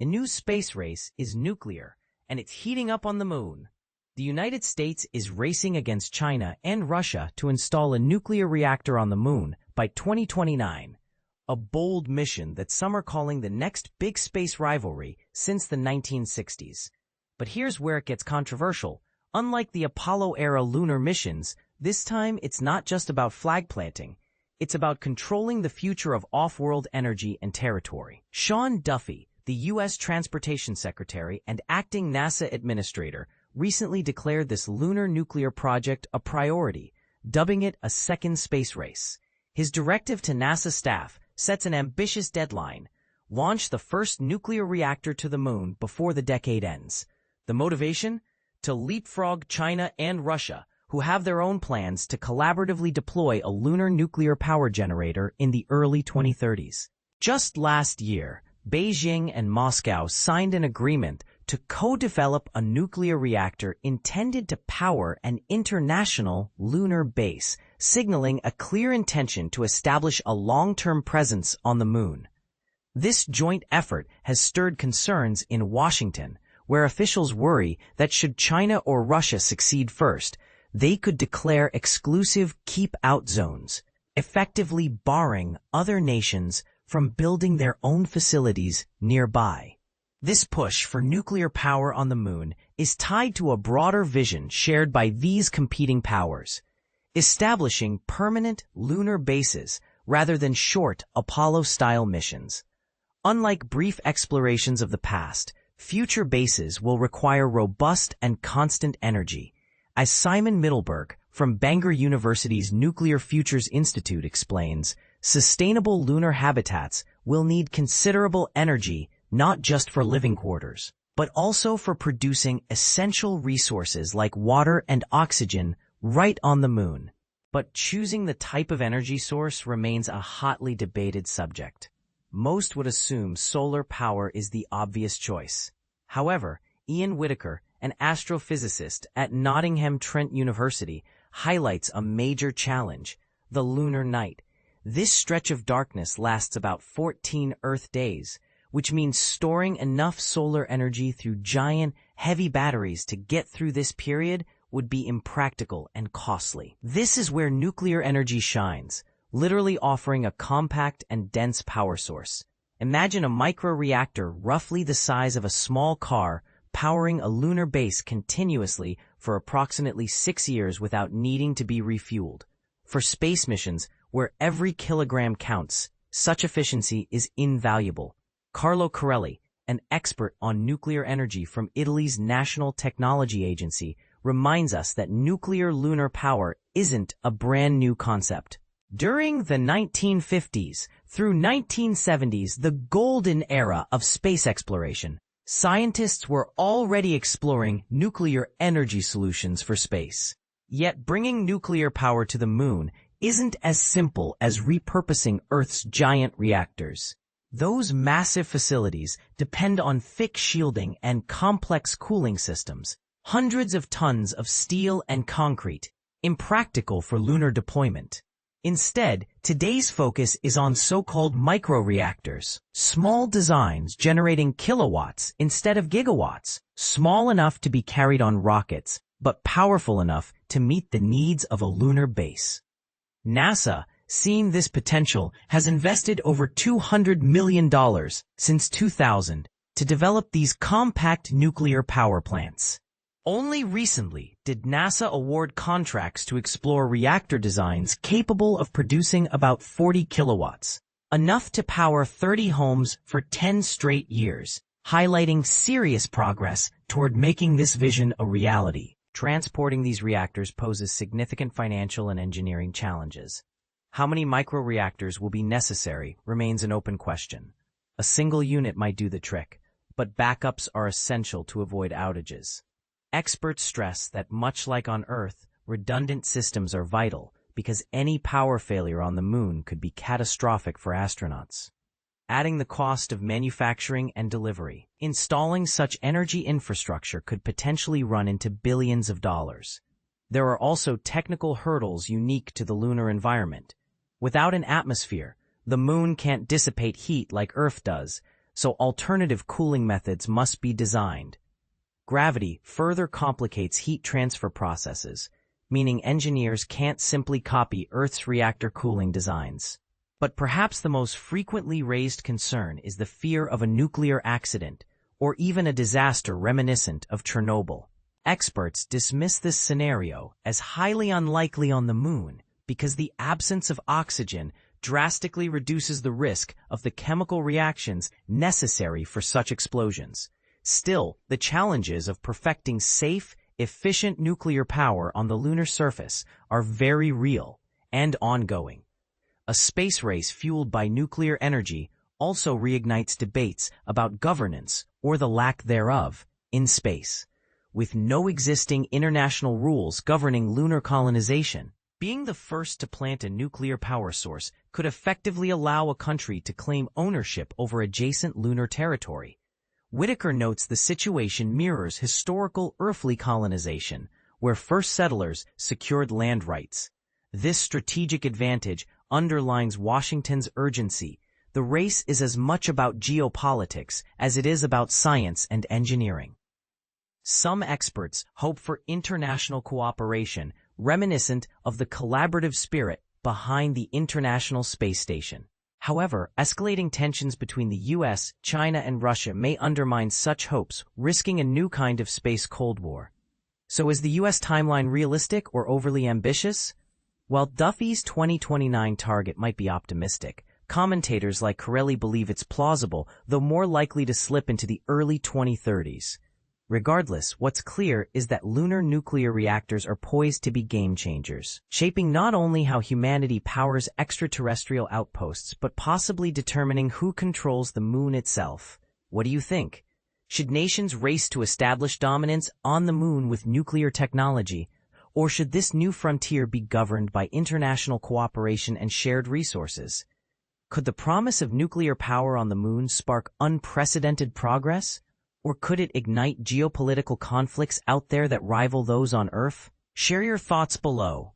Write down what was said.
A new space race is nuclear, and it's heating up on the moon. The United States is racing against China and Russia to install a nuclear reactor on the moon by 2029, a bold mission that some are calling the next big space rivalry since the 1960s. But here's where it gets controversial. Unlike the Apollo-era lunar missions, this time it's not just about flag planting. It's about controlling the future of off-world energy and territory. Sean Duffy, the U.S. Transportation Secretary and acting NASA administrator, recently declared this lunar nuclear project a priority, dubbing it a second space race. His directive to NASA staff sets an ambitious deadline: launch the first nuclear reactor to the moon before the decade ends. The motivation? To leapfrog China and Russia, who have their own plans to collaboratively deploy a lunar nuclear power generator in the early 2030s. Just last year, Beijing and Moscow signed an agreement to co-develop a nuclear reactor intended to power an international lunar base, signaling a clear intention to establish a long-term presence on the moon. This joint effort has stirred concerns in Washington, where officials worry that should China or Russia succeed first, they could declare exclusive keep-out zones, effectively barring other nations from building their own facilities nearby. This push for nuclear power on the moon is tied to a broader vision shared by these competing powers, establishing permanent lunar bases rather than short Apollo-style missions. Unlike brief explorations of the past, future bases will require robust and constant energy. As Simon Middleburg from Bangor University's Nuclear Futures Institute explains, sustainable lunar habitats will need considerable energy not just for living quarters, but also for producing essential resources like water and oxygen right on the moon. But choosing the type of energy source remains a hotly debated subject. Most would assume solar power is the obvious choice. However, Ian Whitaker, an astrophysicist at Nottingham Trent University, highlights a major challenge: the lunar night. This stretch of darkness lasts about 14 Earth days, which means storing enough solar energy through giant, heavy batteries to get through this period would be impractical and costly. This is where nuclear energy shines, literally offering a compact and dense power source. Imagine a microreactor roughly the size of a small car powering a lunar base continuously for approximately 6 years without needing to be refueled. For space missions, where every kilogram counts, such efficiency is invaluable. Carlo Corelli, an expert on nuclear energy from Italy's National Technology Agency, reminds us that nuclear lunar power isn't a brand new concept. During the 1950s through 1970s, the golden era of space exploration, scientists were already exploring nuclear energy solutions for space. Yet bringing nuclear power to the moon isn't as simple as repurposing Earth's giant reactors. Those massive facilities depend on thick shielding and complex cooling systems, hundreds of tons of steel and concrete, impractical for lunar deployment. Instead, today's focus is on so-called microreactors, small designs generating kilowatts instead of gigawatts, small enough to be carried on rockets, but powerful enough to meet the needs of a lunar base. NASA, seeing this potential, has invested over $200 million since 2000 to develop these compact nuclear power plants. Only recently did NASA award contracts to explore reactor designs capable of producing about 40 kilowatts, enough to power 30 homes for 10 straight years, highlighting serious progress toward making this vision a reality. Transporting these reactors poses significant financial and engineering challenges. How many microreactors will be necessary remains an open question. A single unit might do the trick, but backups are essential to avoid outages. Experts stress that, much like on Earth, redundant systems are vital because any power failure on the moon could be catastrophic for astronauts. Adding the cost of manufacturing and delivery, installing such energy infrastructure could potentially run into billions of dollars. There are also technical hurdles unique to the lunar environment. Without an atmosphere, the moon can't dissipate heat like Earth does, so alternative cooling methods must be designed. Gravity further complicates heat transfer processes, meaning engineers can't simply copy Earth's reactor cooling designs. But perhaps the most frequently raised concern is the fear of a nuclear accident, or even a disaster reminiscent of Chernobyl. Experts dismiss this scenario as highly unlikely on the Moon because the absence of oxygen drastically reduces the risk of the chemical reactions necessary for such explosions. Still, the challenges of perfecting safe, efficient nuclear power on the lunar surface are very real and ongoing. A space race fueled by nuclear energy also reignites debates about governance, or the lack thereof, in space. With no existing international rules governing lunar colonization, being the first to plant a nuclear power source could effectively allow a country to claim ownership over adjacent lunar territory. Whitaker notes the situation mirrors historical earthly colonization, where first settlers secured land rights. This strategic advantage underlines Washington's urgency. The race is as much about geopolitics as it is about science and engineering. Some experts hope for international cooperation reminiscent of the collaborative spirit behind the International Space Station. However, escalating tensions between the US, China, and Russia may undermine such hopes, risking a new kind of space Cold War. So is the US timeline realistic or overly ambitious? While Duffy's 2029 target might be optimistic, commentators like Corelli believe it's plausible, though more likely to slip into the early 2030s. Regardless, what's clear is that lunar nuclear reactors are poised to be game changers, shaping not only how humanity powers extraterrestrial outposts, but possibly determining who controls the Moon itself. What do you think? Should nations race to establish dominance on the Moon with nuclear technology, or should this new frontier be governed by international cooperation and shared resources? Could the promise of nuclear power on the Moon spark unprecedented progress? Or could it ignite geopolitical conflicts out there that rival those on Earth? Share your thoughts below.